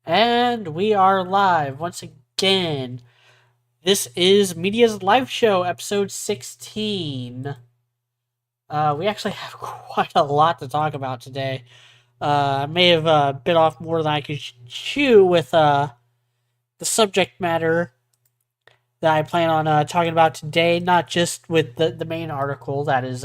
And we are live once again. This is Media's Live Show, episode 16. We actually have quite a lot to talk about today. I may have bit off more than I could chew with the subject matter that I plan on talking about today, not just with the main article that is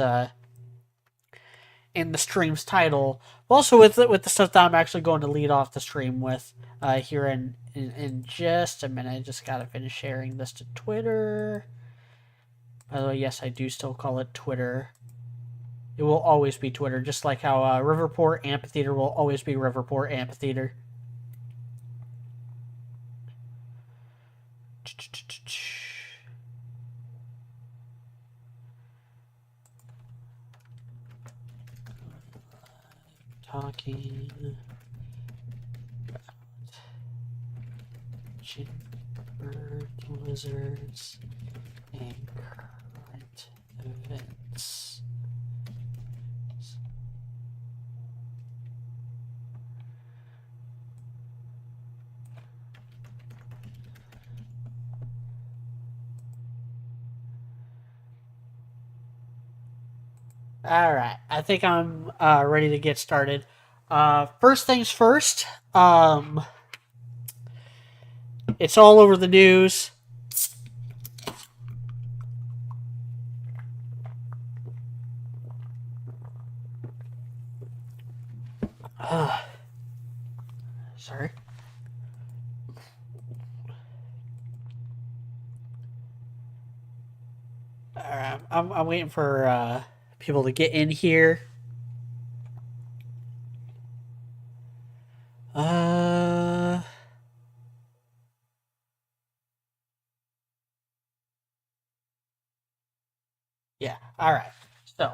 in the stream's title, but also with the stuff that I'm actually going to lead off the stream with here in just a minute. I just gotta finish sharing this to Twitter. By the way, yes, I do still call it Twitter. It will always be Twitter, just like how Riverport Amphitheater will always be Riverport Amphitheater. Talking about Jimper Blizzards and current events. All right, I think I'm ready to get started. First things first. It's all over the news. Sorry. All right, I'm waiting for people to get in here. Yeah. All right. So,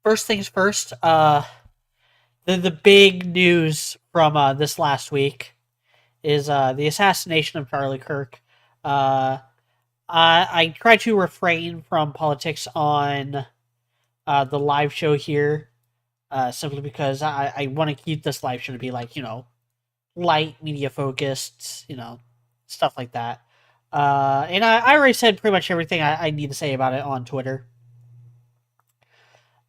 first things first. The big news from this last week is the assassination of Charlie Kirk. I try to refrain from politics on the live show here, simply because I want to keep this live show to be like, light media focused, stuff like that. And I already said pretty much everything I need to say about it on Twitter.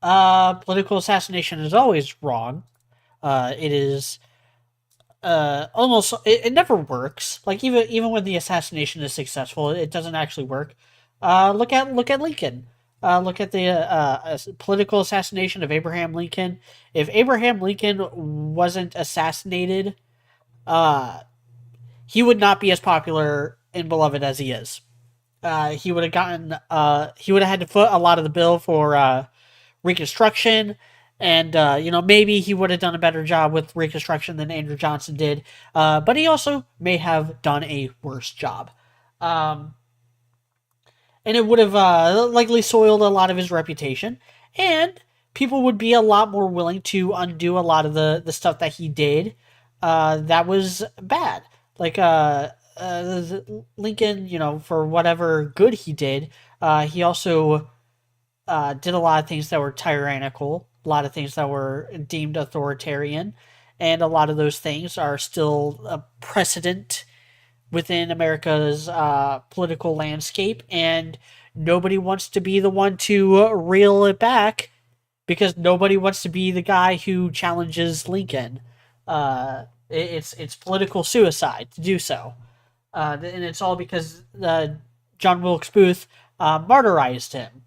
Political assassination is always wrong. It is almost it never works. Like even when the assassination is successful, it doesn't actually work. Look at Lincoln. Look at the political assassination of Abraham Lincoln. If Abraham Lincoln wasn't assassinated, uh, he would not be as popular and beloved as he is. He would have gotten. He would have had to foot a lot of the bill for Reconstruction, and maybe he would have done a better job with Reconstruction than Andrew Johnson did. But he also may have done a worse job. Um, and it would have likely soiled a lot of his reputation, and people would be a lot more willing to undo a lot of the stuff that he did that was bad. Like Lincoln, for whatever good he did, he also did a lot of things that were tyrannical, a lot of things that were deemed authoritarian, and a lot of those things are still a precedent within America's political landscape, and nobody wants to be the one to reel it back because nobody wants to be the guy who challenges Lincoln. It's political suicide to do so, and it's all because John Wilkes Booth martyrized him.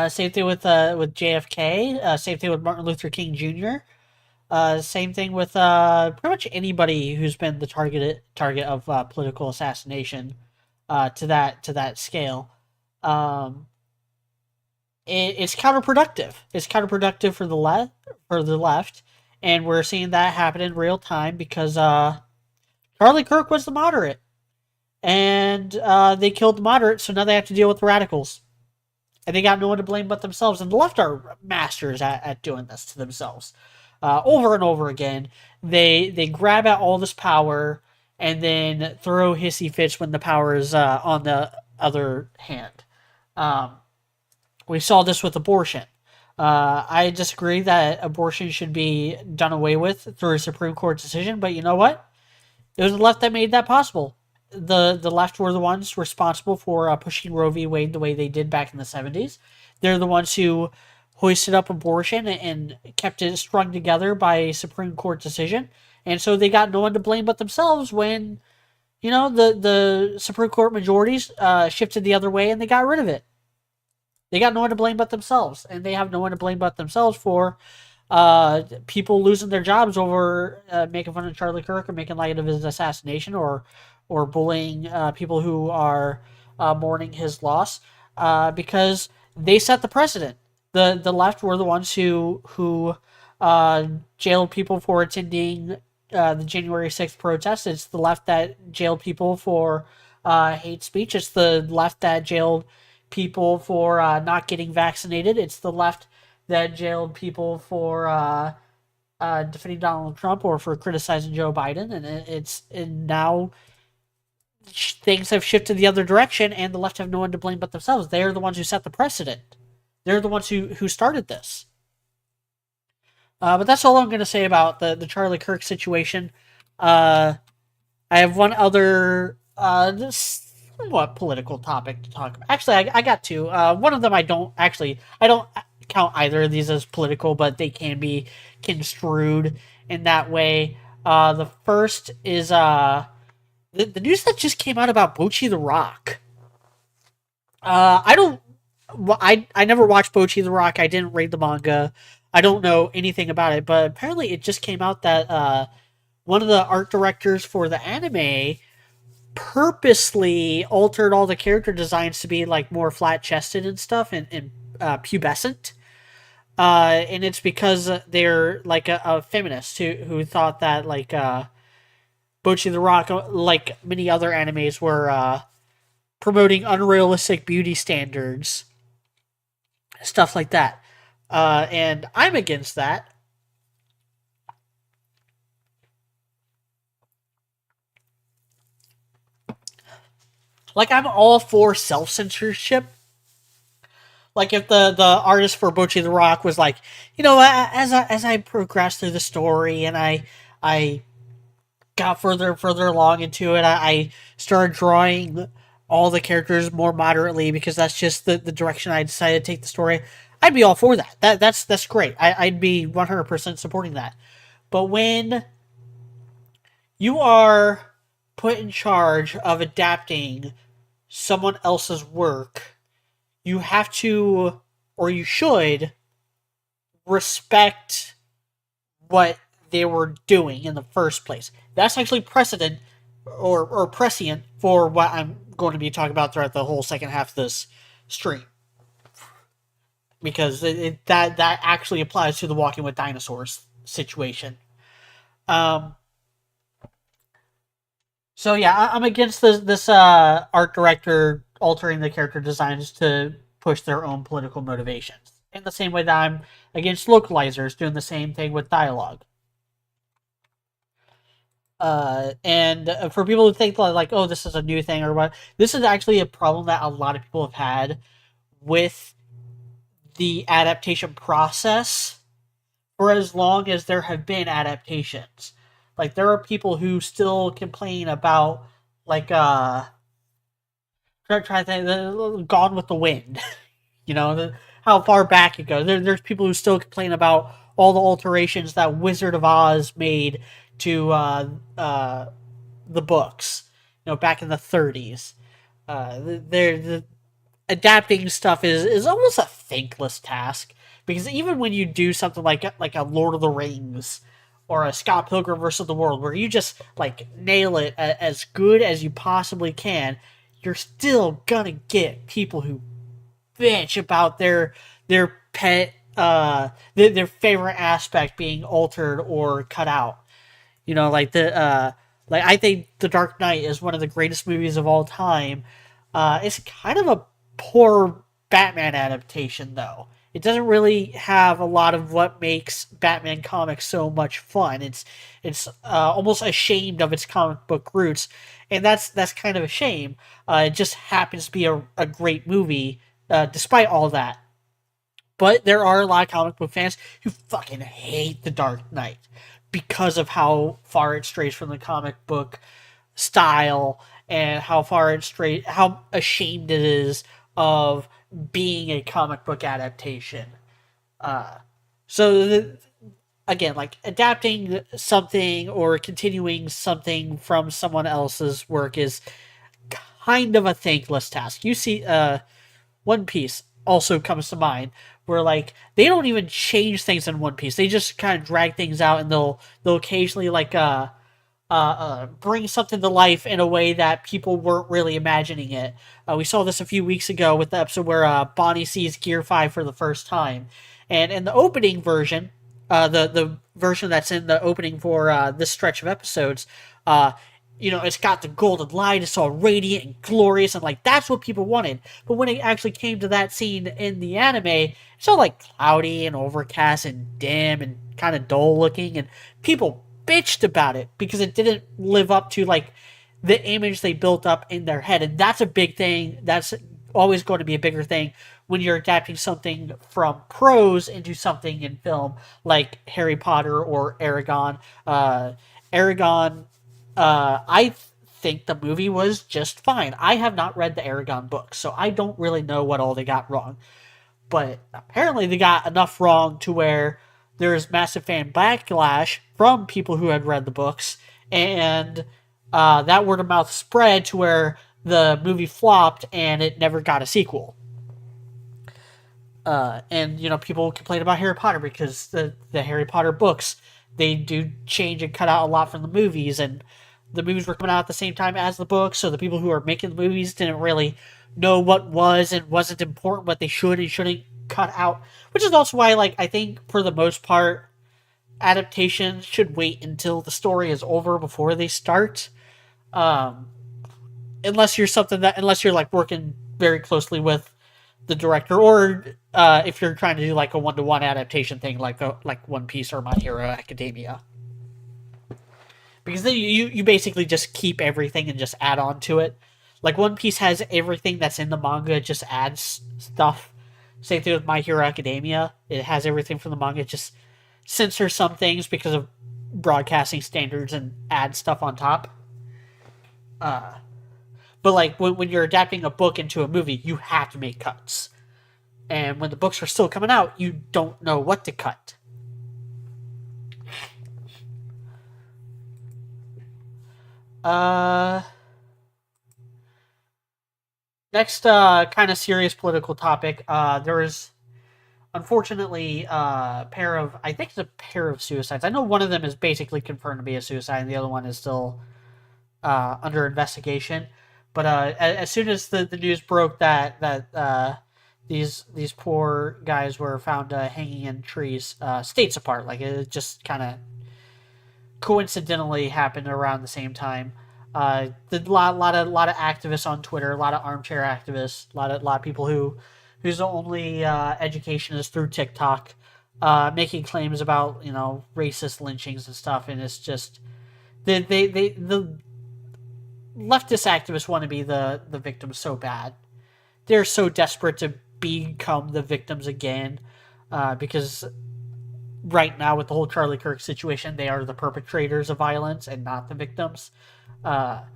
Same thing with JFK. Same thing with Martin Luther King Jr. Same thing with pretty much anybody who's been the target of political assassination to that scale. Um, it's counterproductive. It's counterproductive for the left, and we're seeing that happen in real time because Charlie Kirk was the moderate, and they killed the moderate, so now they have to deal with the radicals, and they got no one to blame but themselves. And the left are masters at doing this to themselves, over and over again. They grab at all this power and then throw hissy fits when the power is on the other hand. Um, we saw this with abortion. I disagree that abortion should be done away with through a Supreme Court decision, but you know what? It was the left that made that possible. The left were the ones responsible for pushing Roe v. Wade the way they did back in the 70s. They're the ones who hoisted up abortion and kept it strung together by a Supreme Court decision. And so they got no one to blame but themselves when, the Supreme Court majorities shifted the other way and they got rid of it. They got no one to blame but themselves. And they have no one to blame but themselves for people losing their jobs over making fun of Charlie Kirk or making light of his assassination or bullying people who are mourning his loss because they set the precedent. The left were the ones who jailed people for attending the January 6th protests. It's the left that jailed people for hate speech. It's the left that jailed people for not getting vaccinated. It's the left that jailed people for defending Donald Trump or for criticizing Joe Biden, and now things have shifted the other direction, and the left have no one to blame but themselves. They are the ones who set the precedent. They're the ones who started this. But that's all I'm going to say about the Charlie Kirk situation. I have one other somewhat political topic to talk about. Actually, I got two. One of them I don't count either of these as political, but they can be construed in that way. The first is the news that just came out about Bocchi the Rock. I don't. I never watched Bocchi the Rock. I didn't read the manga. I don't know anything about it, but apparently it just came out that one of the art directors for the anime purposely altered all the character designs to be like more flat chested and stuff and pubescent. And it's because they're like a feminist who thought that like Bocchi the Rock, like many other animes, were promoting unrealistic beauty standards, stuff like that. And I'm against that. Like, I'm all for self censorship. Like, if the artist for Bocchi the Rock was like, as I progressed through the story and I got further and further along into it, I started drawing all the characters more moderately because that's just the direction I decided to take the story. I'd be all for that. That's great. I'd be 100% supporting that. But when you are put in charge of adapting someone else's work, you have to, or you should, respect what they were doing in the first place. That's actually precedent or prescient for what I'm going to be talking about throughout the whole second half of this stream. Because that actually applies to the Walking with Dinosaurs situation. Um, so yeah, I'm against this art director altering the character designs to push their own political motivations. In the same way that I'm against localizers doing the same thing with dialogue. And for people who think like, oh, this is a new thing or what, this is actually a problem that a lot of people have had with the adaptation process for as long as there have been adaptations. Like, there are people who still complain about, like, try to think, Gone with the Wind. How far back it goes. There's people who still complain about all the alterations that Wizard of Oz made to the books, back in the 30s. The adapting stuff is almost a thankless task because even when you do something like a Lord of the Rings or a Scott Pilgrim versus the World, where you just like nail it as good as you possibly can, you're still gonna get people who bitch about their pet their favorite aspect being altered or cut out. Like I think The Dark Knight is one of the greatest movies of all time. It's kind of a poor Batman adaptation, though. It doesn't really have a lot of what makes Batman comics so much fun. It's almost ashamed of its comic book roots, and that's kind of a shame. It just happens to be a great movie, despite all that. But there are a lot of comic book fans who fucking hate The Dark Knight because of how far it strays from the comic book style and how ashamed it is of being a comic book adaptation. Uh, so again, like adapting something or continuing something from someone else's work is kind of a thankless task. You see, One Piece also comes to mind, where like they don't even change things in One Piece. They just kind of drag things out, and they'll occasionally like bring something to life in a way that people weren't really imagining it. We saw this a few weeks ago with the episode where Bonnie sees Gear 5 for the first time. And in the opening version, the version that's in the opening for this stretch of episodes, uh, it's got the golden light, it's all radiant and glorious, and like that's what people wanted. But when it actually came to that scene in the anime, it's all like cloudy and overcast and dim and kind of dull looking, and people bitched about it because it didn't live up to like the image they built up in their head. And that's a big thing. That's always going to be a bigger thing when you're adapting something from prose into something in film, like Harry Potter or Aragon. Aragon, I think the movie was just fine. I have not read the Aragon books, so I don't really know what all they got wrong. But apparently they got enough wrong to where there's massive fan backlash from people who had read the books, and that word of mouth spread to where the movie flopped and it never got a sequel. And people complain about Harry Potter because the Harry Potter books, they do change and cut out a lot from the movies, and the movies were coming out at the same time as the books, so the people who are making the movies didn't really know what was and wasn't important, what they should and shouldn't cut out. Which is also why, like, I think for the most part, adaptations should wait until the story is over before they start. Um, unless you're like working very closely with the director, or if you're trying to do like a one-to-one adaptation thing, like One Piece or My Hero Academia, because then you basically just keep everything and just add on to it. Like One Piece has everything that's in the manga, it just adds stuff. Same thing with My Hero Academia. It has everything from the manga, it just censors some things because of broadcasting standards and add stuff on top. But like when you're adapting a book into a movie, you have to make cuts. And when the books are still coming out, you don't know what to cut. Next, kind of serious political topic. There is, unfortunately, I think it's a pair of suicides. I know one of them is basically confirmed to be a suicide, and the other one is still under investigation. But as soon as the news broke that these poor guys were found hanging in trees, states apart, like it just kind of coincidentally happened around the same time. The lot of activists on Twitter, a lot of armchair activists, a lot of people whose only education is through TikTok, making claims about racist lynchings and stuff, and it's just the leftist activists want to be the victims so bad. They're so desperate to become the victims again, because right now with the whole Charlie Kirk situation, they are the perpetrators of violence and not the victims. But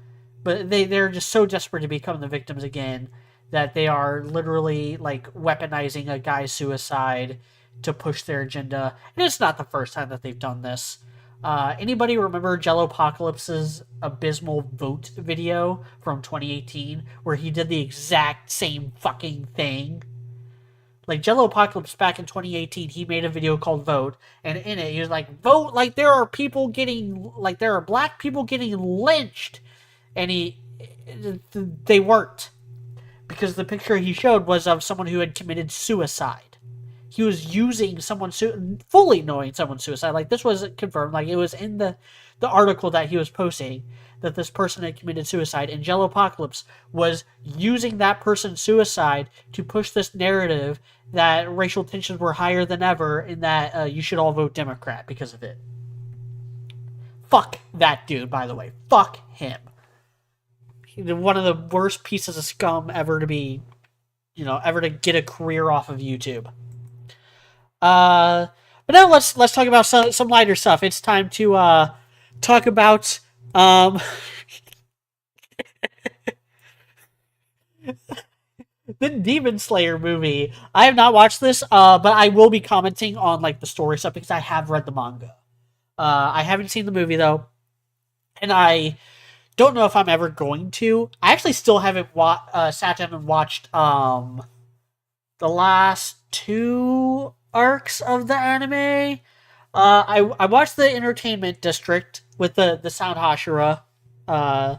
they're just so desperate to become the victims again that they are literally like weaponizing a guy's suicide to push their agenda. And it's not the first time that they've done this. Anybody remember Jellopocalypse's abysmal vote video from 2018 where he did the exact same fucking thing? Like Jellopocalypse back in 2018, he made a video called Vote, and in it he was like, vote like there are black people getting lynched, and they weren't, because the picture he showed was of someone who had committed suicide. He was using fully knowing someone's suicide. Like this was confirmed. Like it was in the article that he was posting that this person had committed suicide, and Jellopocalypse was using that person's suicide to push this narrative that racial tensions were higher than ever, and that you should all vote Democrat because of it. Fuck that dude, by the way. Fuck him. One of the worst pieces of scum ever to be, ever to get a career off of YouTube. Uh, but now let's talk about some lighter stuff. It's time to talk about um the Demon Slayer movie. I have not watched this, but I will be commenting on like the story stuff because I have read the manga. I haven't seen the movie though, and I don't know if I'm ever going to. I actually still haven't sat down and watched the last two arcs of the anime. I watched the Entertainment District with the Sound Hashira, uh,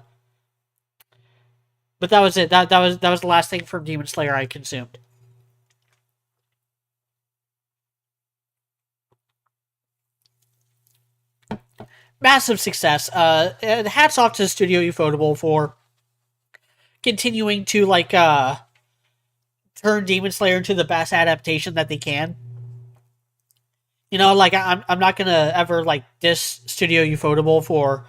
but that was it. That was the last thing from Demon Slayer I consumed. Massive success. Hats off to Studio Ufotable for continuing to turn Demon Slayer into the best adaptation that they can. Like I'm not gonna ever like diss Studio Ufotable for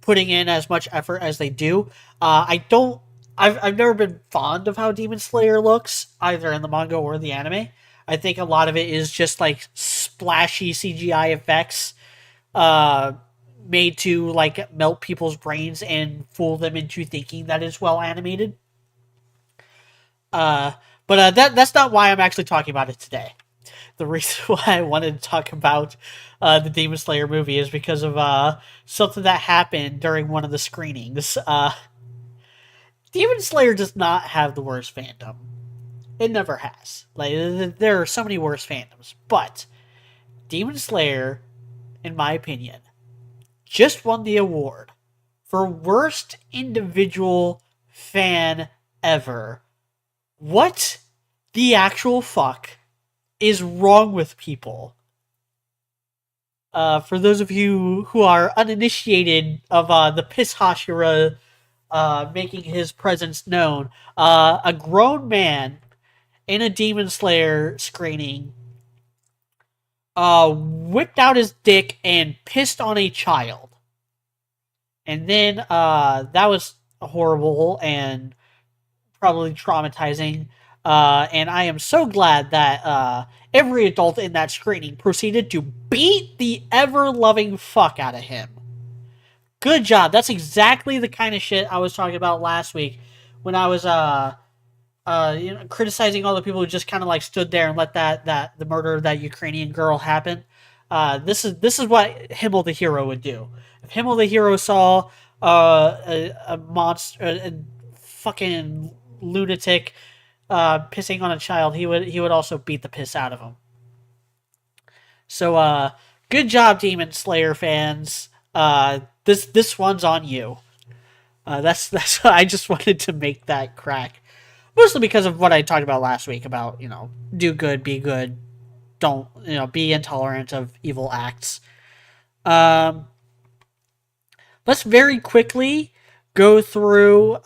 putting in as much effort as they do. I don't. I've never been fond of how Demon Slayer looks either in the manga or the anime. I think a lot of it is just like splashy CGI effects, uh, made to like melt people's brains and fool them into thinking that it's well animated. Uh, but that's not why I'm actually talking about it today. The reason why I wanted to talk about the Demon Slayer movie is because of something that happened during one of the screenings. Demon Slayer does not have the worst fandom. It never has. Like there are so many worse fandoms, but Demon Slayer, in my opinion, just won the award for worst individual fan ever. What the actual fuck is wrong with people? For those of you who are uninitiated of the Piss Hashira making his presence known, a grown man in a Demon Slayer screening whipped out his dick and pissed on a child. And then that was horrible and probably traumatizing. And I am so glad that every adult in that screening proceeded to beat the ever loving fuck out of him. Good job. That's exactly the kind of shit I was talking about last week when I was criticizing all the people who just kind of like stood there and let that the murder of that Ukrainian girl happen. This is what Himmel the hero would do. If Himmel the hero saw a monster, a fucking lunatic, pissing on a child, he would also beat the piss out of him. So good job, Demon Slayer fans. This one's on you. That's I just wanted to make that crack, mostly because of what I talked about last week about do good, be good, don't be intolerant of evil acts. Um, let's very quickly go through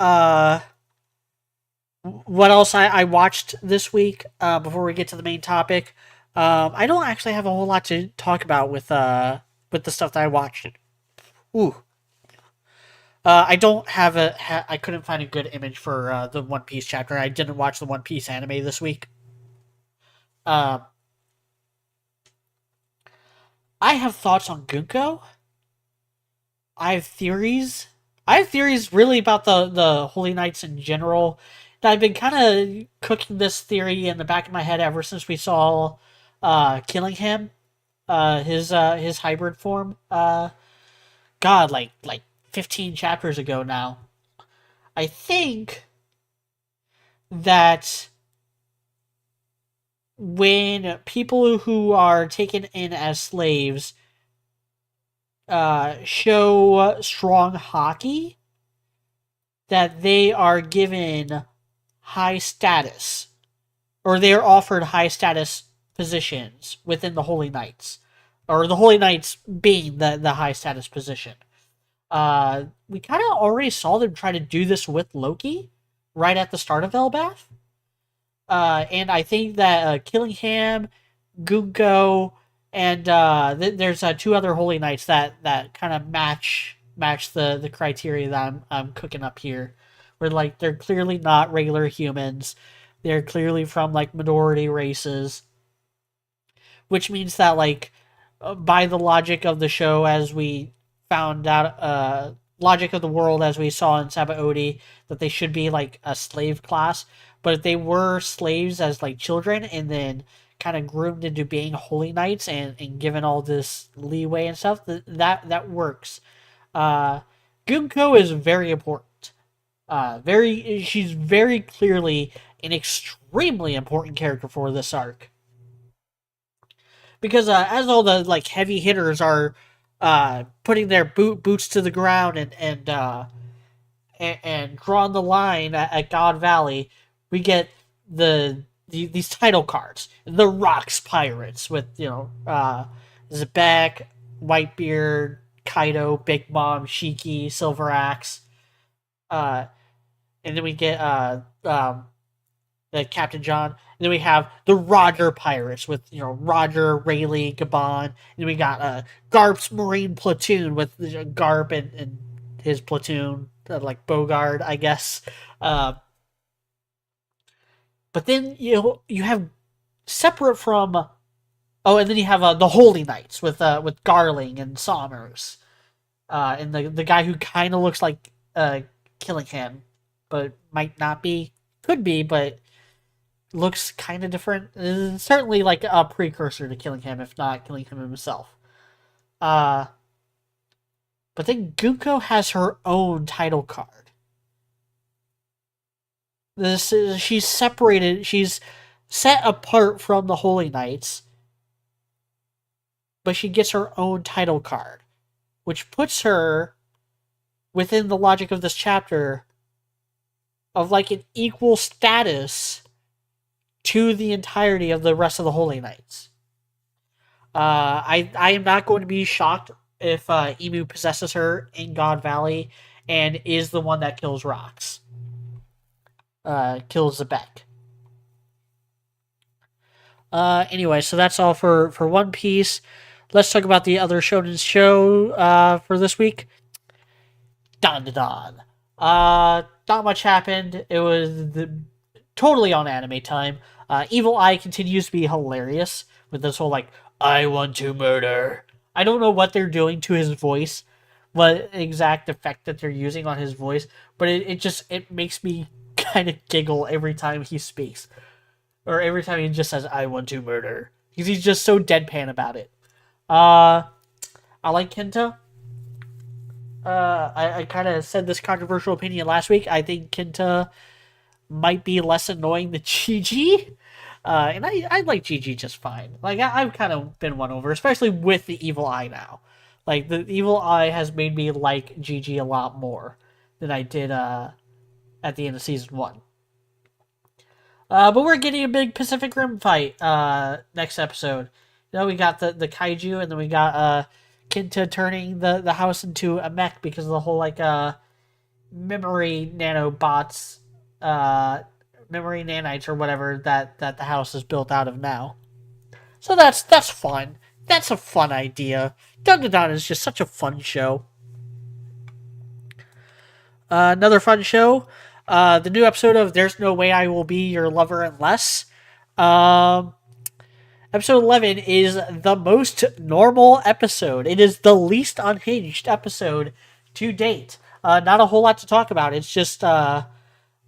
what else I watched this week before we get to the main topic. I don't actually have a whole lot to talk about with the stuff that I watched. Ooh. I don't have I couldn't find a good image for the One Piece chapter. I didn't watch the One Piece anime this week. Uh, I have thoughts on Gunko. I have theories. I have theories really about the Holy Knights in general. And I've been kind of cooking this theory in the back of my head ever since we saw Killingham, his hybrid form. God, like 15 chapters ago now. I think that when people who are taken in as slaves show strong hockey, that they are given high status, or they are offered high status positions within the Holy Knights, or the Holy Knights being the high status position. We kind of already saw them try to do this with Loki right at the start of Elbath. And I think that Killingham, Gunko, and there's two other Holy Knights that kind of match the criteria that I'm cooking up here. Where like they're clearly not regular humans, they're clearly from like minority races, which means that like by the logic of the show, as we found out, logic of the world as we saw in Sabaody, that they should be like a slave class. But if they were slaves as like children and then kind of groomed into being holy knights and given all this leeway and stuff, that works. Uh, Gunko is very important. She's very clearly an extremely important character for this arc because as all the like heavy hitters are putting their boots to the ground and drawing the line at God Valley, we get these title cards, the Rocks Pirates with Zebek, Whitebeard, Kaido, Big Mom, Shiki, Silver Axe, uh, and then we get the Captain John. And then we have the Roger Pirates with Roger, Rayleigh, Gabon. And then we got Garp's Marine Platoon with Garp and his platoon, like Bogard, I guess. Uh, but then you have separate from and then you have the Holy Knights with Garling and Sommers, and the guy who kind of looks like Killingham, but might not be, could be, but looks kind of different. Certainly like a precursor to Killingham, if not Killingham himself. Uh, but then Gunko has her own title card. She's separated. She's set apart from the Holy Knights, but she gets her own title card, which puts her within the logic of this chapter of like an equal status to the entirety of the rest of the Holy Knights. I am not going to be shocked if Emu possesses her in God Valley and is the one that kills Rocks. Kills Zebek. Anyway, so that's all for One Piece. Let's talk about the other Shonen show for this week. Don. Not much happened. It was totally on anime time. Evil Eye continues to be hilarious with this whole like, I want to murder. I don't know what they're doing to his voice, what exact effect that they're using on his voice, but it makes me kind of giggle every time he speaks. Or every time he just says, I want to murder. Because he's just so deadpan about it. I like Kenta. I kind of said this controversial opinion last week. I think Kenta might be less annoying than Gigi. And I like Gigi just fine. Like, I've kind of been won over, especially with the Evil Eye now. Like, the Evil Eye has made me like Gigi a lot more than I did at the end of Season 1. But we're getting a big Pacific Rim fight next episode. We got the kaiju, and then we got Kenta turning the house into a mech because of the whole like memory nanobots, memory nanites or whatever that the house is built out of now. So that's fun. That's a fun idea. Dun is just such a fun show. Another fun show. The new episode of There's No Way I Will Be Your Lover Unless. Episode 11 is the most normal episode. It is the least unhinged episode to date. Not a whole lot to talk about. It's just Mai,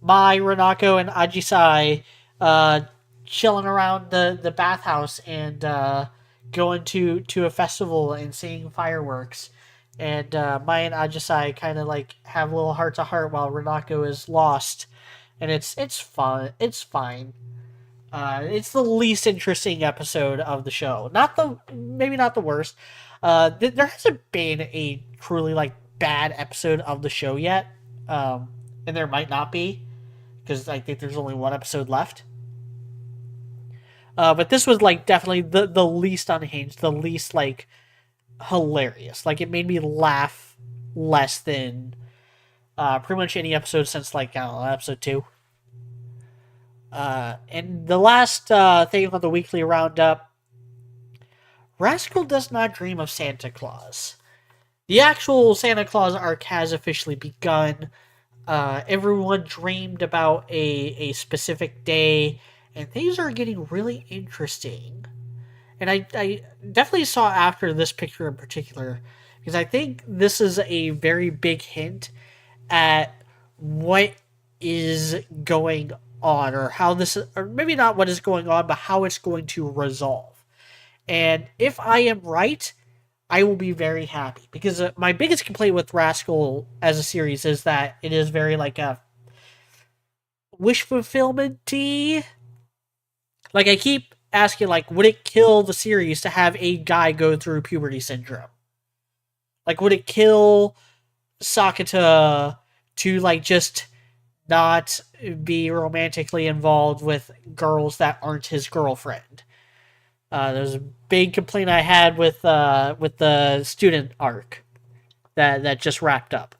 Renako, and Ajisai chilling around the bathhouse and going to a festival and seeing fireworks. And Mai and Ajisai kind of like have a little heart to heart while Renako is lost. And it's fun. It's fine. It's the least interesting episode of the show. Maybe not the worst. There hasn't been a truly like bad episode of the show yet, and there might not be because I think there's only one episode left. But this was like definitely the least unhinged, the least like hilarious. Like it made me laugh less than pretty much any episode since like I don't know, episode 2. And the last thing on the weekly roundup, Rascal does not dream of Santa Claus. The actual Santa Claus arc has officially begun. Everyone dreamed about a specific day, and things are getting really interesting. And I definitely saw after this picture in particular because I think this is a very big hint at what is going on, or how this, or maybe not what is going on, but how it's going to resolve. And if I am right, I will be very happy because my biggest complaint with Rascal as a series is that it is very like a wish fulfillment-y. Like I keep asking, like, would it kill the series to have a guy go through puberty syndrome? Like, would it kill Sakata to like just not be romantically involved with girls that aren't his girlfriend? There's a big complaint I had with the student arc that just wrapped up.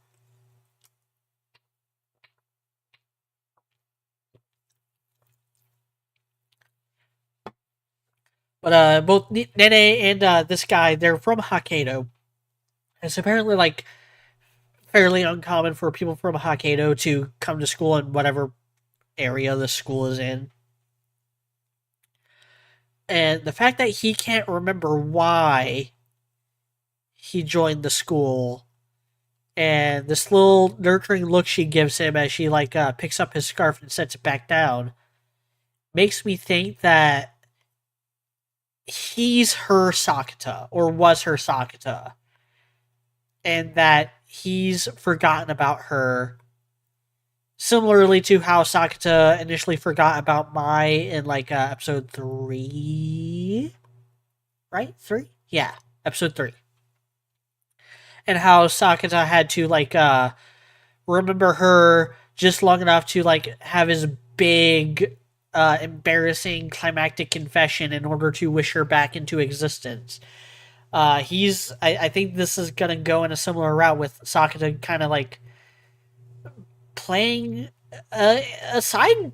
But both Nene and this guy, they're from Hokkaido. It's apparently like fairly uncommon for people from Hokkaido to come to school in whatever area the school is in. And the fact that he can't remember why he joined the school, and this little nurturing look she gives him as she like picks up his scarf and sets it back down, makes me think that he's her Sakata, or was her Sakata, and that he's forgotten about her. Similarly to how Sakata initially forgot about Mai in like episode 3, right? 3? Yeah, episode 3. And how Sakata had to like remember her just long enough to like have his big embarrassing climactic confession in order to wish her back into existence. I think this is gonna go in a similar route with Sakata kind of like playing a side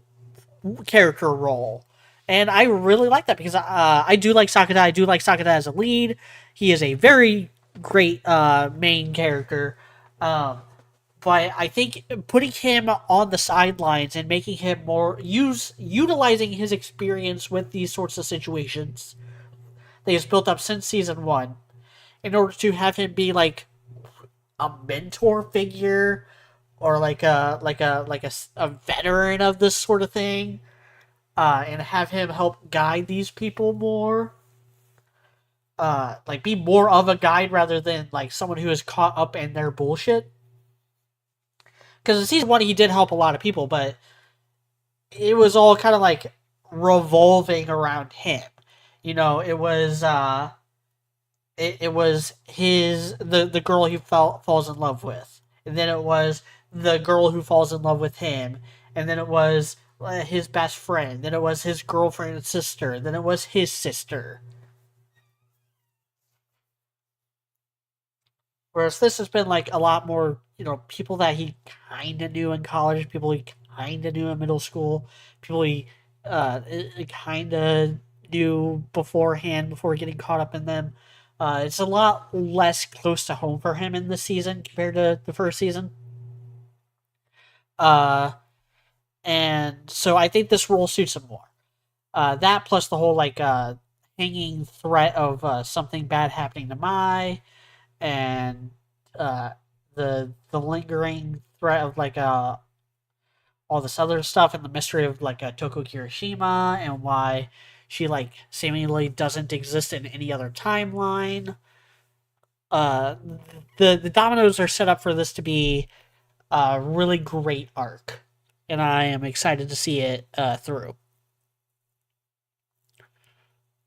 character role. And I really like that because I do like Sakata. I do like Sakata as a lead. He is a very great main character. Um, but I think putting him on the sidelines and making him more utilizing his experience with these sorts of situations that he's built up since season one, in order to have him be like a mentor figure, or like a veteran of this sort of thing, and have him help guide these people more. Like be more of a guide rather than like someone who is caught up in their bullshit. Because in season one, he did help a lot of people, but it was all kind of like revolving around him. You know, it was the girl he falls in love with, and then it was the girl who falls in love with him, and then it was his best friend, then it was his girlfriend and sister, then it was his sister. Whereas this has been like a lot more, you know, people that he kind of knew in college, people he kind of knew in middle school, people he kind of knew beforehand before getting caught up in them. It's a lot less close to home for him in this season compared to the first season. Uh, and so I think this role suits him more. That plus the whole like hanging threat of something bad happening to Mai, and uh, the lingering threat of like all this other stuff, and the mystery of like Toko Kirishima, and why she like seemingly doesn't exist in any other timeline. Uh, the dominoes are set up for this to be a really great arc, and I am excited to see it through.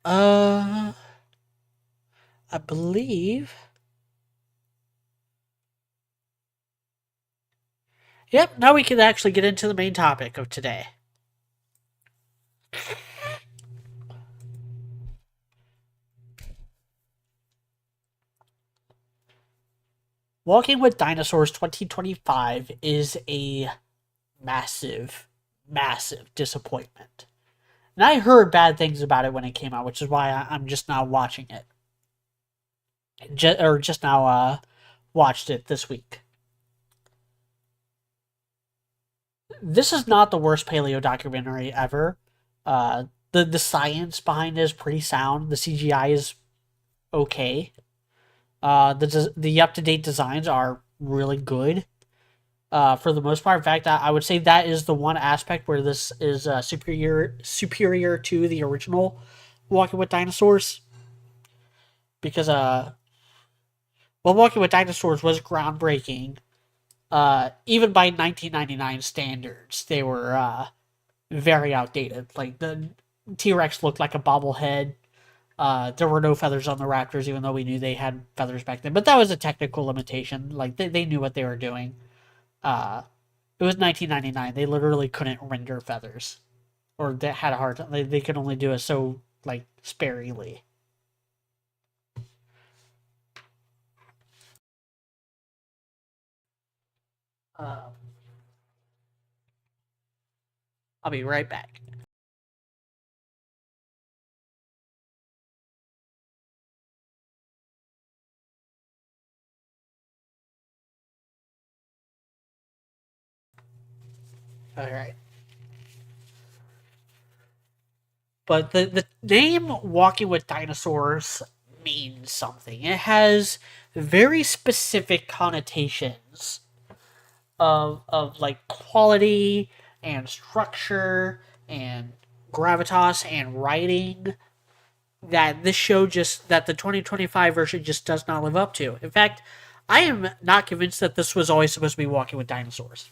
Uh, I believe. Yep. Now we can actually get into the main topic of today. Walking with Dinosaurs 2025 is a massive, massive disappointment. And I heard bad things about it when it came out, which is why I'm just now watching it. Just now watched it this week. This is not the worst paleo documentary ever. The science behind it is pretty sound. The CGI is okay. The up to date designs are really good. For the most part, in fact, I would say that is the one aspect where this is superior to the original Walking with Dinosaurs, because well, Walking with Dinosaurs was groundbreaking. Even by 1999 standards, they were very outdated. Like the T Rex looked like a bobblehead. There were no feathers on the raptors, even though we knew they had feathers back then. But that was a technical limitation. Like they knew what they were doing. Uh, it was 1999. They literally couldn't render feathers, or they had a hard time. They could only do it so like sparingly. Uh, I'll be right back. All right. But the name Walking with Dinosaurs means something. It has very specific connotations of like quality and structure and gravitas and writing that this show just that the 2025 version just does not live up to. In fact, I am not convinced that this was always supposed to be Walking with Dinosaurs.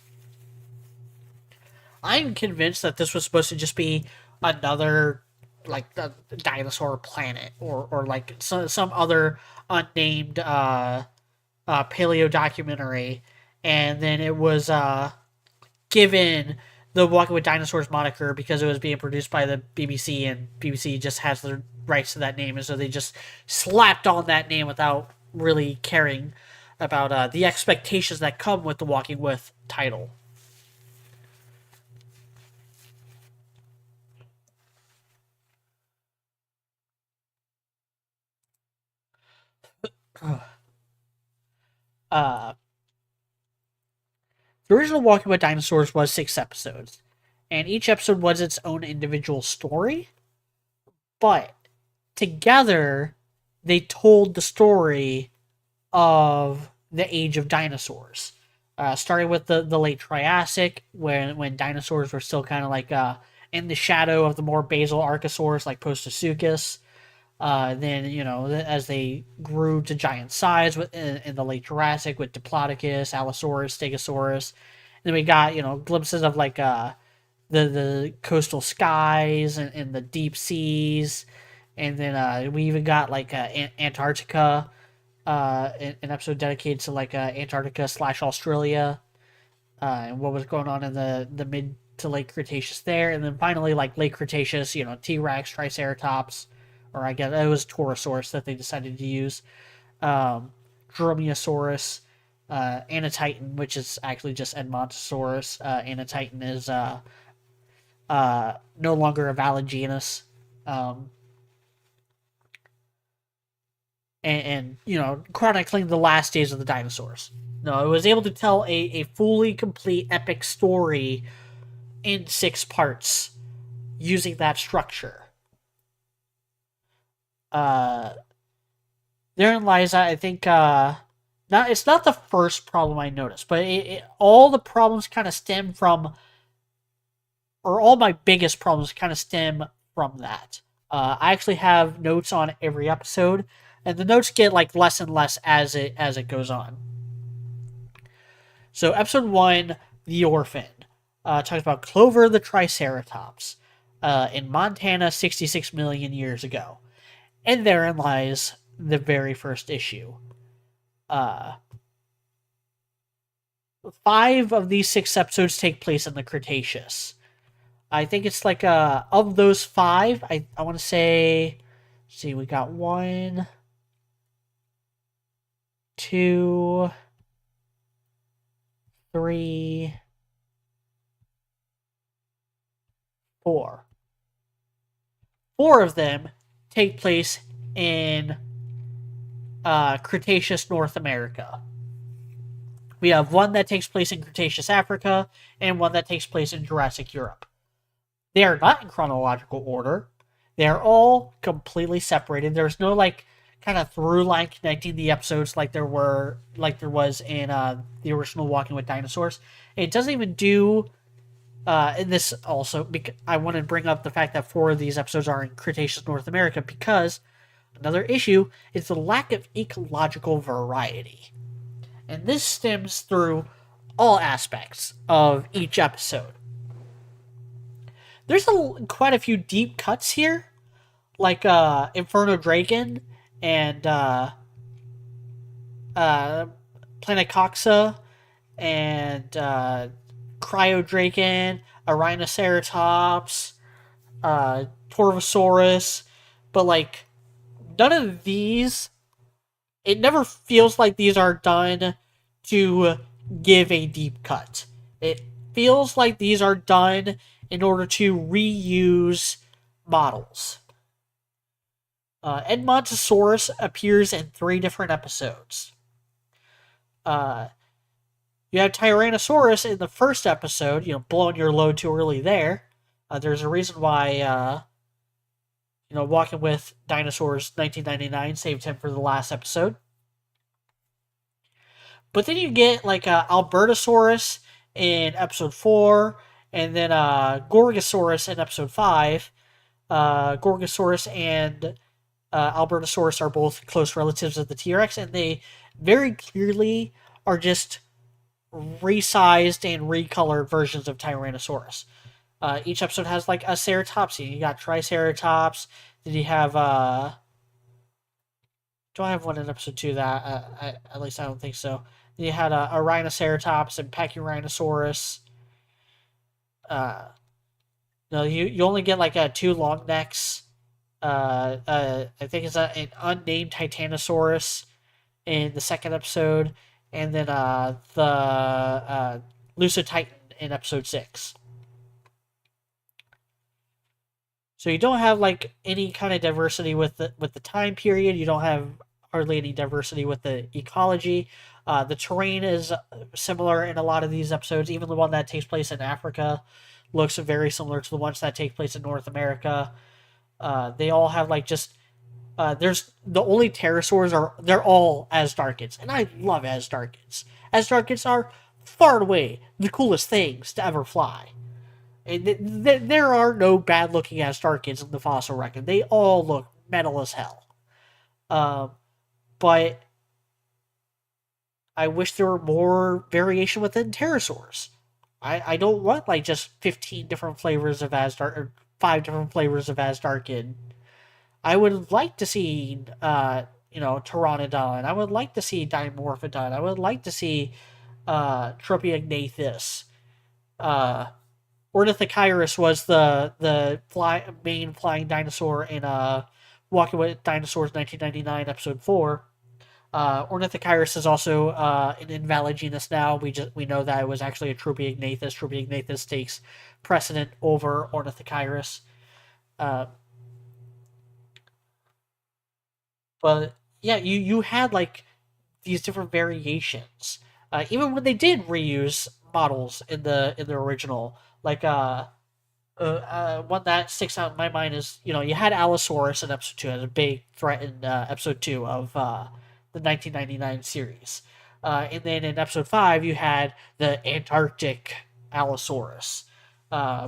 I'm convinced that this was supposed to just be another like the dinosaur planet or like some other unnamed paleo documentary, and then it was given the Walking with Dinosaurs moniker because it was being produced by the BBC, and BBC just has the rights to that name, and so they just slapped on that name without really caring about the expectations that come with the Walking with title. Uh, the original Walking with Dinosaurs was 6 episodes, and each episode was its own individual story, but together they told the story of the age of dinosaurs. Starting with the late Triassic, when dinosaurs were still kind of like in the shadow of the more basal archosaurs like Postosuchus. Then as they grew to giant size in the late Jurassic with Diplodocus, Allosaurus, Stegosaurus. And then we got glimpses of like the coastal skies and the deep seas, and then we even got like Antarctica, an episode dedicated to like Antarctica slash Australia, and what was going on in the mid to late Cretaceous there, and then finally like late Cretaceous, T Rex, Triceratops, or I guess it was Torosaurus that they decided to use, um, Dromaeosaurus, Anatitan, which is actually just Edmontosaurus. Anatitan is no longer a valid genus. Um, and chronicling the last days of the dinosaurs. No, it was able to tell a fully complete epic story in 6 parts using that structure. Uh, Therein lies, I think, not it's not the first problem I noticed, but all the problems kind of stem from, or all my biggest problems kind of stem from that. I actually have notes on every episode, and the notes get like less and less as it goes on. So episode 1, The Orphan, talks about Clover the Triceratops in Montana 66 million years ago. And therein lies the very first issue. Uh, 5 of these 6 episodes take place in the Cretaceous. I think it's like of those 5, I want to say, let's see, we got 1, 2, 3, 4. 4 of them take place in Cretaceous North America. We have 1 that takes place in Cretaceous Africa and 1 that takes place in Jurassic Europe. They are not in chronological order. They're all completely separated. There's no like kind of through line connecting the episodes like there was in the original Walking with Dinosaurs. It doesn't even do and this also because I want to bring up the fact that four of these episodes are in Cretaceous North America because another issue is the lack of ecological variety. And this stems through all aspects of each episode. There's quite a few deep cuts here, like Inferno Dragon and uh, Planet Coxa and Cryo Dragon, a Rhinoceratops, Torvosaurus, but like none of these, it never feels like these are done to give a deep cut. It feels like these are done in order to reuse models. Edmontosaurus appears in three different episodes. Uh, you have Tyrannosaurus in the first episode, blowing your load too early there. There's a reason why, Walking with Dinosaurs 1999 saved him for the last episode. But then you get like Albertosaurus in episode 4, and then Gorgosaurus in episode 5. Gorgosaurus and Albertosaurus are both close relatives of the T Rex, and they very clearly are just resized and recolored versions of Tyrannosaurus. Each episode has like a ceratopsy. You got Triceratops. Then you have do I have one in episode 2 that at least I don't think so. Then you had a Rhinoceratops and Pachyrhinosaurus. Uh, no, you only get like two long necks. I think it's an unnamed Titanosaurus in the second episode, and then the Lucid Titan in episode 6. So you don't have like any kind of diversity with the time period. You don't have hardly any diversity with the ecology. The terrain is similar in a lot of these episodes. Even the one that takes place in Africa looks very similar to the ones that take place in North America. They all have like just there's the only pterosaurs they're all Asdarkids, and I love Asdarkids. Asdarkids are far and away the coolest things to ever fly. And there are no bad looking Asdarkids in the fossil record. They all look metal as hell. Um, but I wish there were more variation within pterosaurs. I don't want like just 15 different flavors of Asdark or 5 different flavors of Asdarkid. I would like to see, Pteranodon. I would like to see Dimorphodon. I would like to see Tropiognathus. Uh, Ornithochirus was the main flying dinosaur in Walking with Dinosaurs 1999 episode 4. Ornithochirus is also an invalid genus now. We know that it was actually a Tropiognathus. Tropiognathus takes precedent over Ornithochirus. Uh, but yeah, you had like these different variations. Even when they did reuse models in the original, like one that sticks out in my mind is you had Allosaurus in episode 2 as a big threat in episode 2 of the 1999 series, and then in episode 5 you had the Antarctic Allosaurus,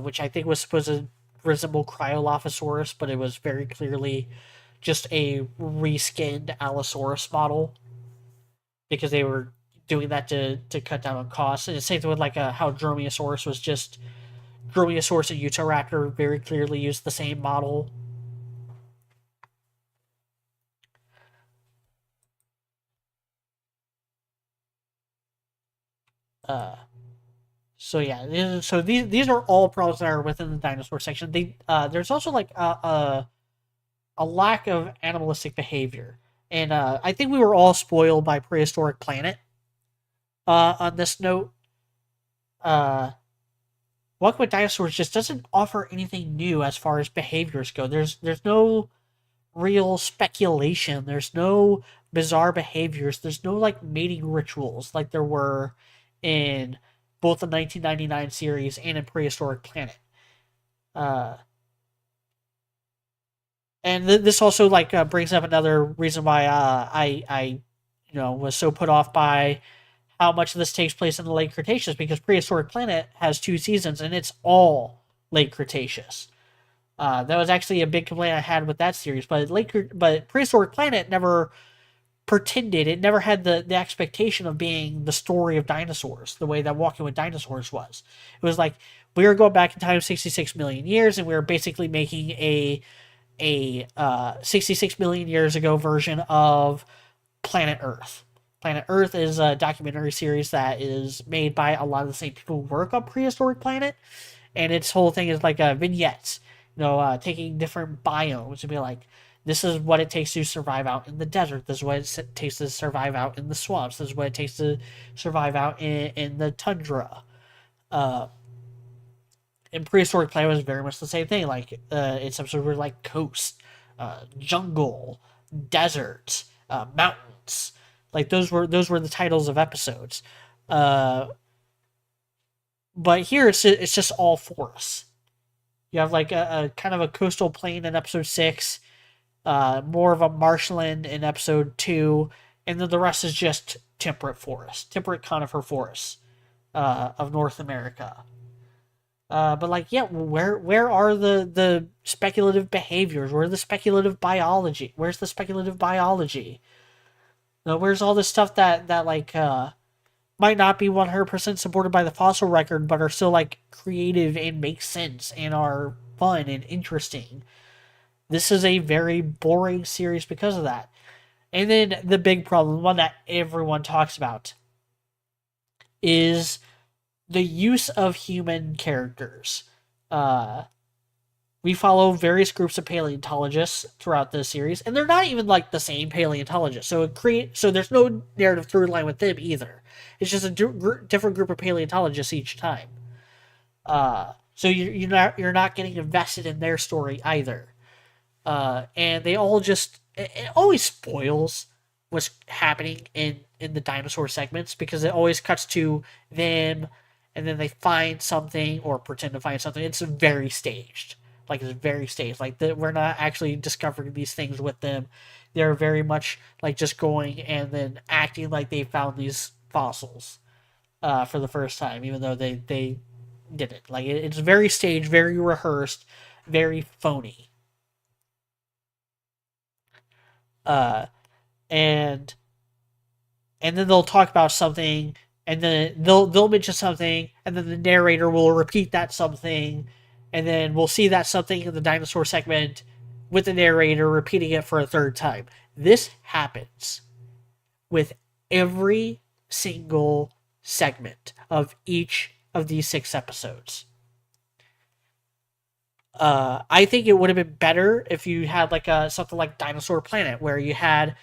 which I think was supposed to resemble Cryolophosaurus, but it was very clearly just a reskinned Allosaurus model because they were doing that to cut down on costs. And the same thing with like how Dromaeosaurus was just Dromaeosaurus and Utahraptor very clearly used the same model. Uh, so yeah, so these are all problems that are within the dinosaur section. There's also like a lack of animalistic behavior, and I think we were all spoiled by Prehistoric Planet. On this note, uh, Walking with Dinosaurs just doesn't offer anything new as far as behaviors go. There's no real speculation. There's no bizarre behaviors. There's no like mating rituals like there were in both the 1999 series and in Prehistoric Planet. Uh, and this also like brings up another reason why I was so put off by how much of this takes place in the late Cretaceous, because Prehistoric Planet has 2 seasons and it's all late Cretaceous. That was actually a big complaint I had with that series, but Prehistoric Planet never pretended, it never had the expectation of being the story of dinosaurs the way that Walking with Dinosaurs was. It was like we were going back in time 66 million years and we were basically making a 66 million years ago version of Planet Earth. Planet Earth is a documentary series that is made by a lot of the same people who work on Prehistoric Planet, and its whole thing is like vignettes, taking different biomes and be like, this is what it takes to survive out in the desert. This is what it takes to survive out in the swamps. This is what it takes to survive out in the tundra. Uh, and Prehistoric Planet was very much the same thing. Like its episodes were like coast, jungle, desert, mountains. Like those were the titles of episodes. Uh, but here it's just all forests. You have like a kind of a coastal plain in episode 6, more of a marshland in episode 2, and then the rest is just temperate conifer forests of North America. But like, yeah, where are the speculative behaviors? Where's the speculative biology? Where's the speculative biology? Where's all this stuff that like might not be 100% supported by the fossil record, but are still like creative and make sense and are fun and interesting? This is a very boring series because of that. And then the big problem, one that everyone talks about, is the use of human characters. Uh, we follow various groups of paleontologists throughout the series, and they're not even like the same paleontologists. So there's no narrative through line with them either. It's just a different group of paleontologists each time. So you're not getting invested in their story either. And they all just it always spoils what's happening in the dinosaur segments, because it always cuts to them and then they find something or pretend to find something. It's very staged. Like it's very staged. Like we're not actually discovering these things with them. They're very much like just going and then acting like they found these fossils for the first time, even though they didn't. Like it's very staged, very rehearsed, very phony. Uh, and then they'll talk about something, and then they'll mention something, and then the narrator will repeat that something, and then we'll see that something in the dinosaur segment with the narrator repeating it for a third time. This happens with every single segment of each of these 6 episodes. I think it would have been better if you had like something like Dinosaur Planet, where you had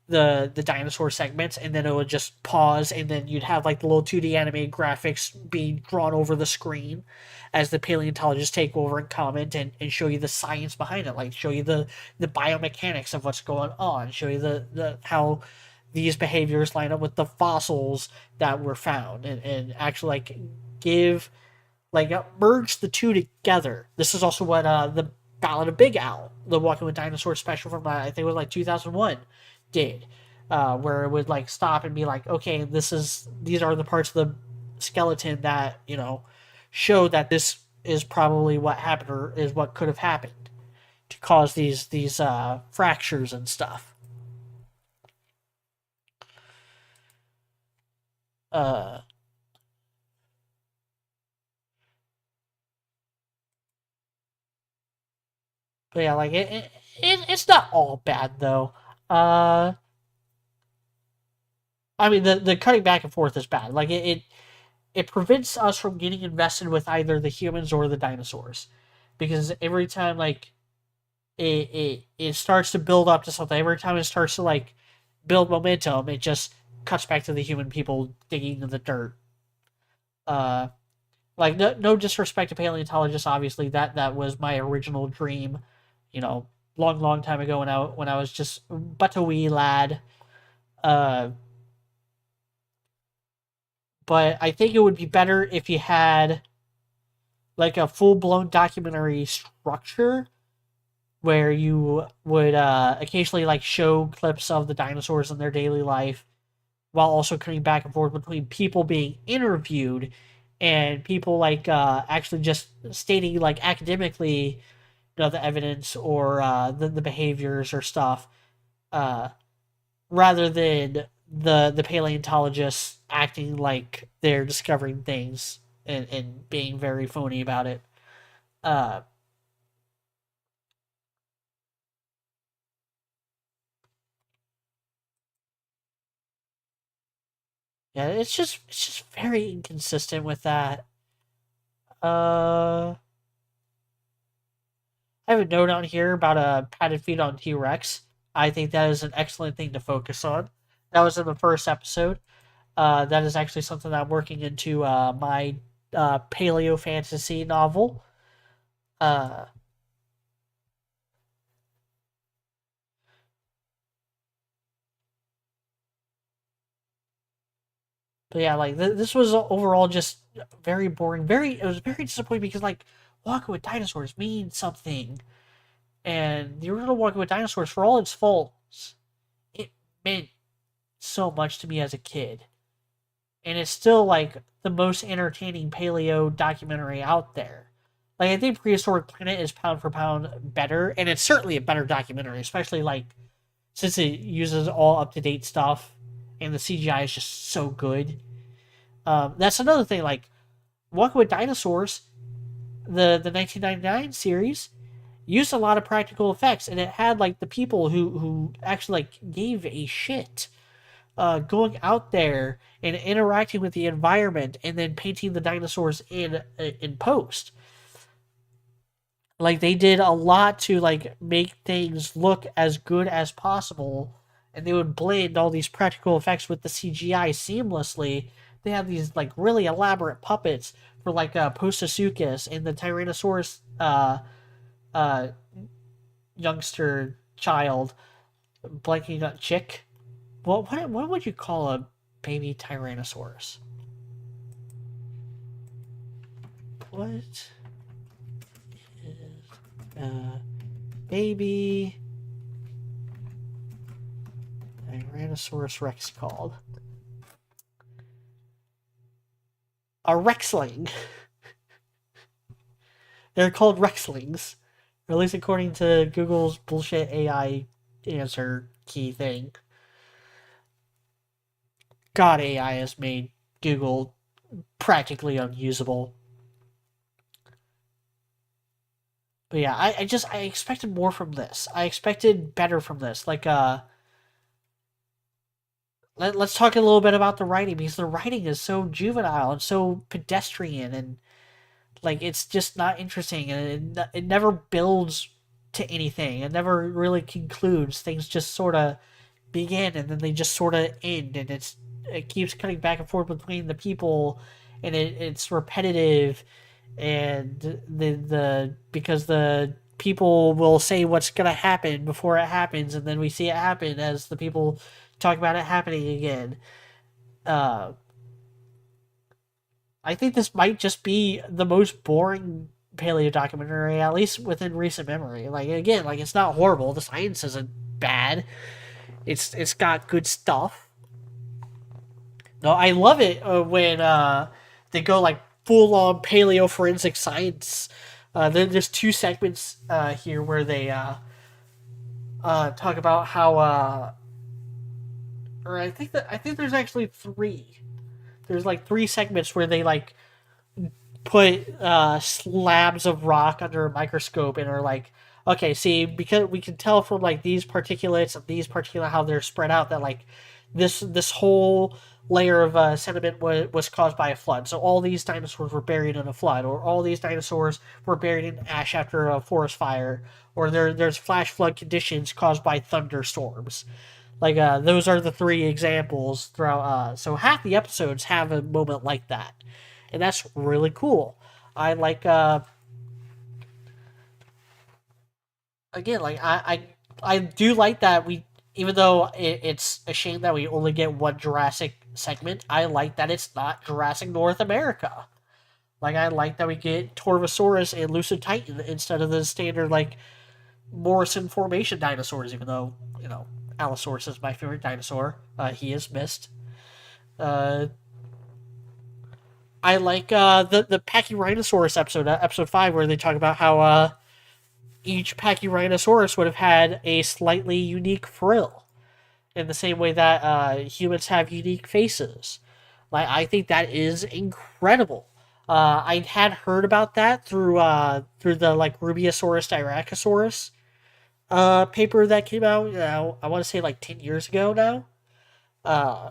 the dinosaur segments, and then it would just pause, and then you'd have like the little 2D animated graphics being drawn over the screen as the paleontologists take over and comment and show you the science behind it, like show you the biomechanics of what's going on, show you the how these behaviors line up with the fossils that were found, and actually like give like merge the two together. This is also what the Ballad of Big Al, the Walking with Dinosaurs special from I think it was like 2001, did, where it would like stop and be like, okay, these are the parts of the skeleton that show that this is probably what happened or is what could have happened to cause these fractures and stuff. Uh, but yeah, like it's not all bad though. Uh, I mean, the cutting back and forth is bad. Like it prevents us from getting invested with either the humans or the dinosaurs, because every time like it starts to build up to something, every time it starts to like build momentum, it just cuts back to the human people digging in the dirt. Uh, like no disrespect to paleontologists, obviously that was my original dream, you know, long time ago when I was just but a wee lad. Uh, but I think it would be better if you had like a full blown documentary structure where you would occasionally like show clips of the dinosaurs in their daily life, while also cutting back and forth between people being interviewed and people like actually just stating like academically, the evidence or the behaviors or stuff, uh, rather than the paleontologists acting like they're discovering things and being very phony about it. Uh, yeah, it's just very inconsistent with that. I have a note on here about a padded feet on T Rex. I think that is an excellent thing to focus on. That was in the first episode. That is actually something that I'm working into my paleo fantasy novel. Uh, but yeah, like this was overall just very boring. It was very disappointing because like Walking with Dinosaurs means something, and the original Walking with Dinosaurs, for all its faults, it meant so much to me as a kid, and it's still like the most entertaining paleo documentary out there. Like I think Prehistoric Planet is pound for pound better, and it's certainly a better documentary, especially like since it uses all up to date stuff, and the CGI is just so good. That's another thing. Like Walking with Dinosaurs, the 1999 series used a lot of practical effects, and it had like the people who actually like gave a shit, going out there and interacting with the environment and then painting the dinosaurs in post. Like they did a lot to like make things look as good as possible, and they would blend all these practical effects with the CGI seamlessly. They have these like really elaborate puppets for like Postosuchus and the Tyrannosaurus uh, youngster child, blanking on chick. What would you call a baby Tyrannosaurus? What is uh, baby Tyrannosaurus Rex called? A Rexling. They're called Rexlings, or at least according to Google's bullshit AI answer key thing. God, AI has made Google practically unusable. But yeah, I expected more from this. I expected better from this. Like let's talk a little bit about the writing, because the writing is so juvenile and so pedestrian, and like it's just not interesting, and it never builds to anything. It never really concludes. Things just sort of begin and then they just sort of end, and it keeps cutting back and forth between the people, and it's repetitive, and the because the people will say what's gonna happen before it happens, and then we see it happen as the people talk about it happening again. uh I think this might just be the most boring paleo documentary, at least within recent memory. Like again, like it's not horrible, the science isn't bad, it's got good stuff. No, I love it when they go like full on paleo forensic science. There's two segments here where they talk about how, or I think there's actually three. There's like three segments where they like put slabs of rock under a microscope and are like, okay, see, because we can tell from like these particulates and these particulate how they're spread out, that like this whole layer of sediment was caused by a flood. So all these dinosaurs were buried in a flood, or all these dinosaurs were buried in ash after a forest fire, or there's flash flood conditions caused by thunderstorms. Like those are the three examples throughout. So half the episodes have a moment like that, and that's really cool. I like again, like I do like that we, even though it's a shame that we only get one Jurassic segment, I like that it's not Jurassic North America. Like I like that we get Torvosaurus and Lucid Titan instead of the standard like Morrison formation dinosaurs, even though, Allosaurus is my favorite dinosaur. He is missed. Uh, I like the Pachyrhinosaurus episode, episode 5, where they talk about how each Pachyrhinosaurus would have had a slightly unique frill, in the same way that humans have unique faces. Like, I think that is incredible. I had heard about that through the like Rubiasaurus Styracosaurus paper that came out. I want to say like 10 years ago now, uh,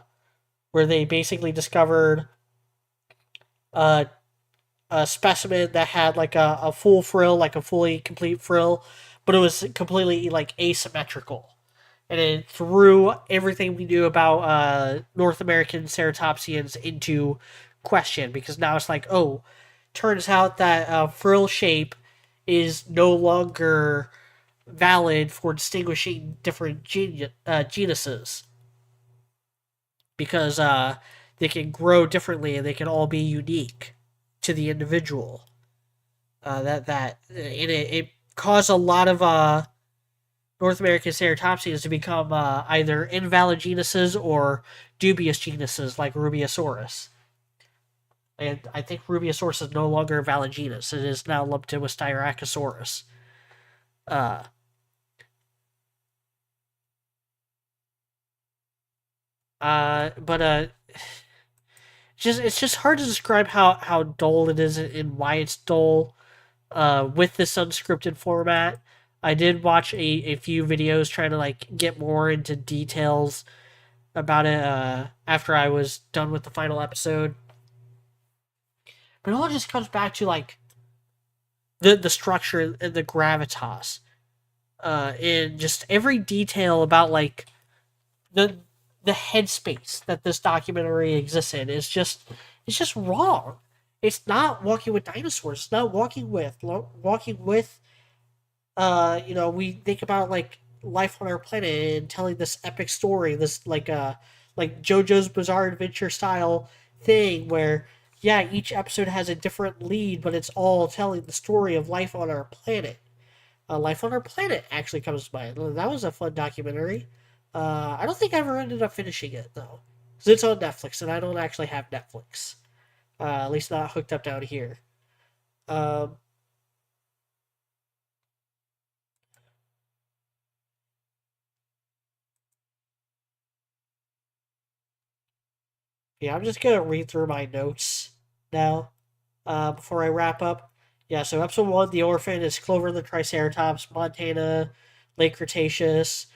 where they basically discovered uh, a specimen that had like a full frill, like a fully complete frill, but it was completely like asymmetrical. And it threw everything we knew about North American ceratopsians into question, because now it's like, oh, turns out that frill shape is no longer valid for distinguishing different genuses, because they can grow differently and they can all be unique to the individual. And it caused a lot of North American ceratopsians to become either invalid genuses or dubious genuses like Rubiasaurus. And I think Rubiasaurus is no longer a valid genus. It is now lumped in with Styracosaurus. Uh, but it's just hard to describe how dull it is and why it's dull. With this unscripted format, I did watch a few videos trying to like get more into details about it after I was done with the final episode. But it all just comes back to like the structure and the gravitas, and just every detail about like the the headspace that this documentary exists in is just, it's just wrong. It's not walking with dinosaurs. It's not walking with we think about like life on our planet and telling this epic story, this like JoJo's Bizarre Adventure style thing where, yeah, each episode has a different lead, but it's all telling the story of life on our planet. Life on Our Planet actually comes to mind. That was a fun documentary. I don't think I ever ended up finishing it though, because it's on Netflix and I don't actually have Netflix. At least not hooked up down here. Um, yeah, I'm just gonna read through my notes now before I wrap up. Yeah, so episode 1, The Orphan, is Clover the Triceratops, Montana, Late Cretaceous.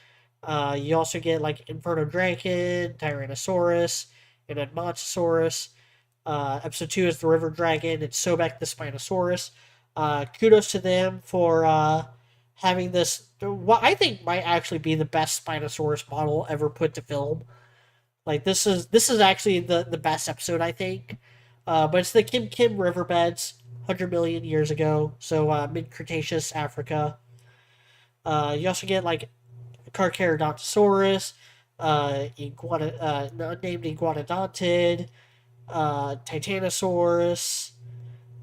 You also get like Inferno Dragon, Tyrannosaurus, and then Montosaurus. Episode 2 is The River Dragon. It's Sobek the Spinosaurus. Kudos to them for having this, what I think might actually be the best Spinosaurus model ever put to film. Like, this is actually the best episode, I think. But it's the Kim Kim riverbeds, 100 million years ago, so mid Cretaceous Africa. You also get like Carcharodontosaurus, unnamed iguanodontid, Titanosaurus,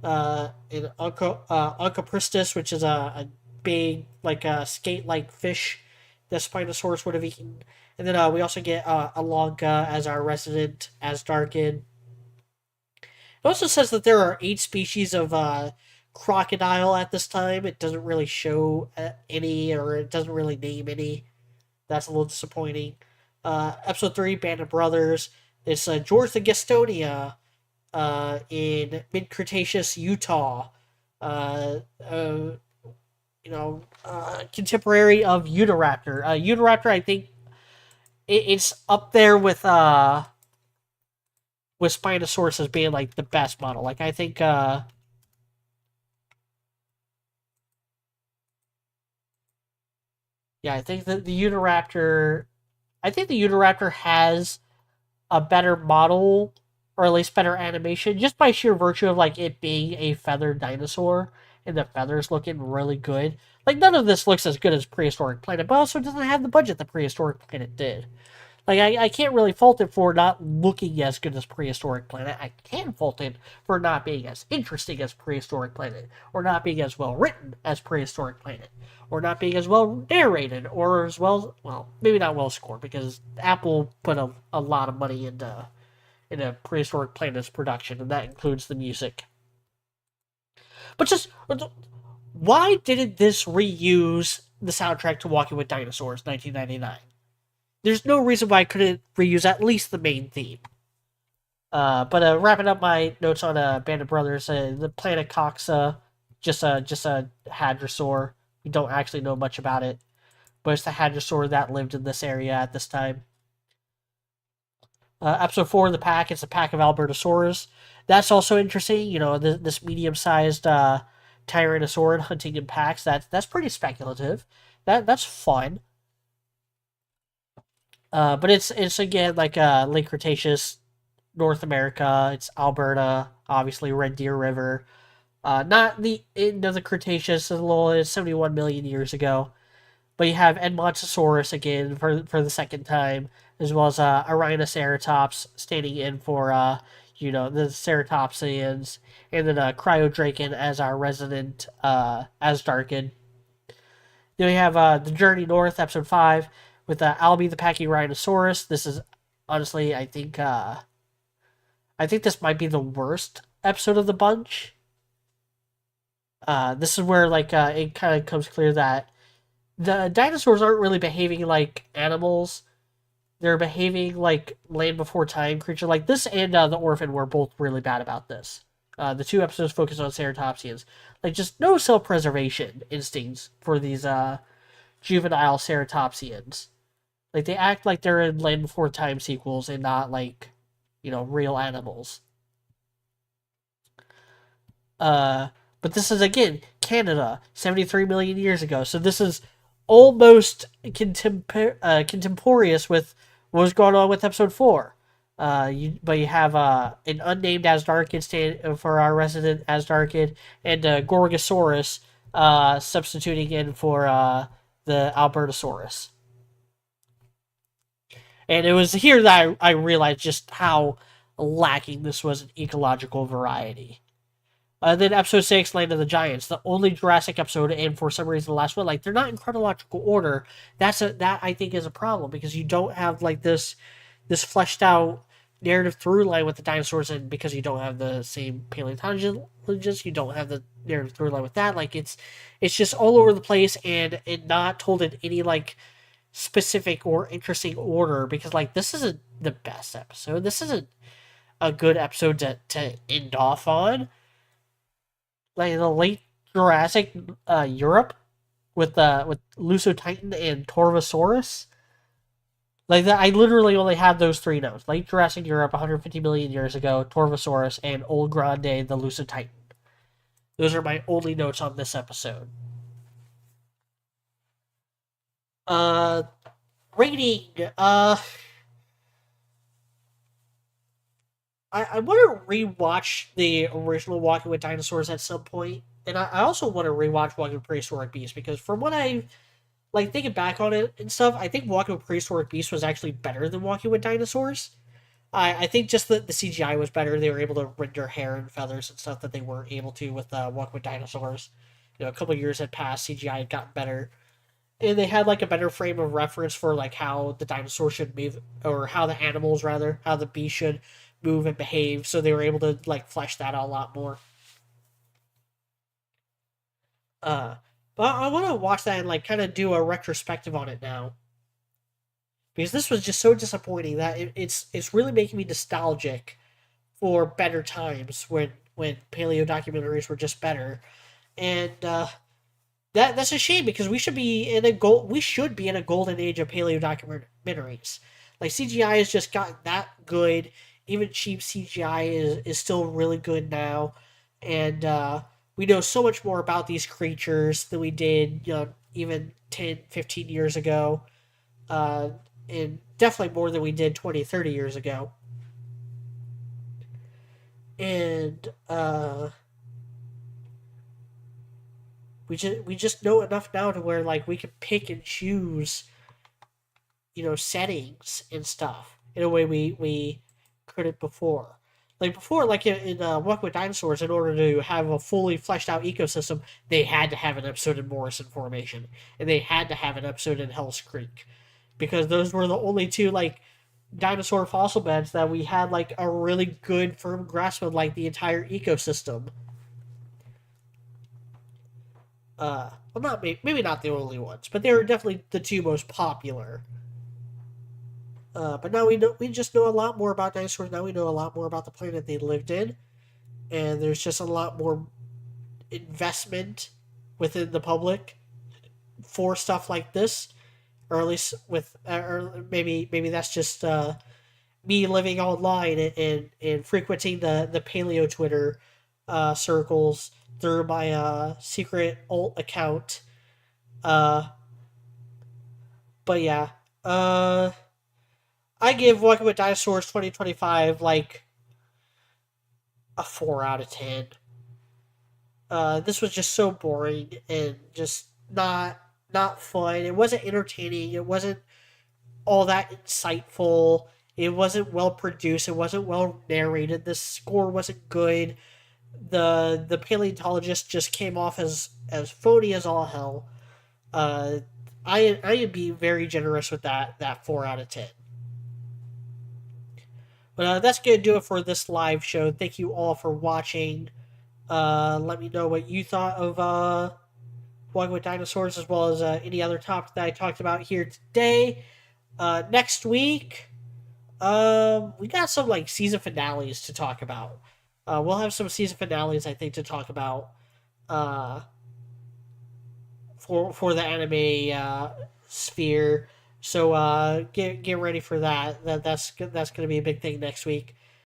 and Onchopristis, which is a big, like a skate-like fish that Spinosaurus would have eaten. And then we also get Alonka as our resident Asdarkin. It also says that there are 8 species of crocodile at this time. It doesn't really show any, or it doesn't really name any. That's a little disappointing. Episode 3, Band of Brothers. It's George the Gastonia in mid Cretaceous Utah. Uh, uh, Contemporary of Utahraptor. Utahraptor, I think it's up there with Spinosaurus as being like the best model. Like, I think yeah, I think that the Utahraptor, I think the Utahraptor has a better model, or at least better animation, just by sheer virtue of like it being a feathered dinosaur and the feathers looking really good. Like, none of this looks as good as Prehistoric Planet, but also doesn't have the budget that Prehistoric Planet did. Like, I can't really fault it for not looking as good as Prehistoric Planet. I can fault it for not being as interesting as Prehistoric Planet, or not being as well written as Prehistoric Planet, or not being as well narrated, or as well, maybe not well scored, because Apple put a lot of money into Prehistoric Planet's production, and that includes the music. But just, why didn't this reuse the soundtrack to Walking with Dinosaurs 1999? There's no reason why I couldn't reuse at least the main theme. But wrapping up my notes on Band of Brothers, the planet Coxa, just a hadrosaur. We don't actually know much about it, but it's the hadrosaur that lived in this area at this time. Episode 4 of the pack, it's a pack of Albertosaurus. That's also interesting. You know, this medium-sized Tyrannosaurus hunting in packs. That's pretty speculative. That's fun. But it's again like late Cretaceous, North America. It's Alberta, obviously Red Deer River. Not the end of the Cretaceous, it's 71 million years ago. But you have Edmontosaurus again for the second time, as well as Rhinoceratops standing in for the Ceratopsians, and then Cryodraken as our resident Asdarkid. Then we have the Journey North, episode 5, with Albi the Pachyrhinosaurus. This is honestly, I think this might be the worst episode of the bunch. This is where it kind of comes clear that the dinosaurs aren't really behaving like animals. They're behaving like land before time creature. Like this and the Orphan were both really bad about this. The two episodes focus on ceratopsians. Like just no self-preservation instincts for these juvenile ceratopsians. Like they act like they're in Land Before Time sequels and not like, real animals. Uh, but this is again Canada, 73 million years ago. So this is almost contemporaneous with what was going on with episode 4. But you have an unnamed Asdarkid stand for our resident Asdarkid, and Gorgosaurus substituting in for the Albertosaurus. And it was here that I realized just how lacking this was in ecological variety. Then episode 6, Land of the Giants, the only Jurassic episode, and for some reason the last one, like they're not in chronological order. That I think is a problem because you don't have like this fleshed out narrative through line with the dinosaurs, and because you don't have the same paleontologists, you don't have the narrative through line with that. Like it's just all over the place and it not told in any like specific or interesting order because like this isn't the best episode. This isn't a good episode to end off on. Like the late Jurassic Europe with Lusotitan and Torvosaurus. Like that, I literally only have those three notes: late Jurassic Europe, 150 million years ago, Torvosaurus, and Old Grande, the Lusotitan. Those are my only notes on this episode. Uh, Rating. I want to rewatch the original Walking with Dinosaurs at some point, and I also want to rewatch Walking with Prehistoric Beasts because from what I like thinking back on it and stuff, I think Walking with Prehistoric Beasts was actually better than Walking with Dinosaurs. I think just the CGI was better. They were able to render hair and feathers and stuff that they weren't able to with Walking with Dinosaurs. A couple years had passed, CGI had gotten better, and they had like a better frame of reference for like how the dinosaur should move, or how the animals rather, how the beast should move and behave. So they were able to like flesh that out a lot more. Uh, but I want to watch that and like kind of do a retrospective on it now because this was just so disappointing that it's really making me nostalgic for better times when paleo documentaries were just better, and that's a shame because we should be in a golden age of paleo documentaries. Like CGI has just gotten that good. Even cheap CGI is still really good now, and we know so much more about these creatures than we did, even 10, 15 years ago, uh, and definitely more than we did 20, 30 years ago. And we just know enough now to where like we can pick and choose, settings and stuff in a way we couldn't before. Like before, like in Walk with Dinosaurs, in order to have a fully fleshed out ecosystem, they had to have an episode in Morrison Formation, and they had to have an episode in Hell's Creek, because those were the only two like dinosaur fossil beds that we had like a really good firm grasp of like the entire ecosystem. Well, not maybe not the only ones, but they were definitely the two most popular. But now we just know a lot more about dinosaurs. Now we know a lot more about the planet they lived in, and there's just a lot more investment within the public for stuff like this, or at least with, or maybe that's just me living online and frequenting the paleo Twitter circles through my secret alt account. Uh, but yeah, uh, I give Walking with Dinosaurs 2025 like a 4 out of 10. This was just so boring and just not fun. It wasn't entertaining. It wasn't all that insightful. It wasn't well produced. It wasn't well narrated. The score wasn't good. The paleontologist just came off as phony as all hell. Uh, I would be very generous with that 4 out of 10. But that's gonna do it for this live show. Thank you all for watching. Let me know what you thought of Walking with Dinosaurs, as well as any other topic that I talked about here today. Next week, we got some like season finales to talk about. We'll have some season finales, I think, to talk about uh, for the anime sphere. So get ready for that. That's going to be a big thing next week.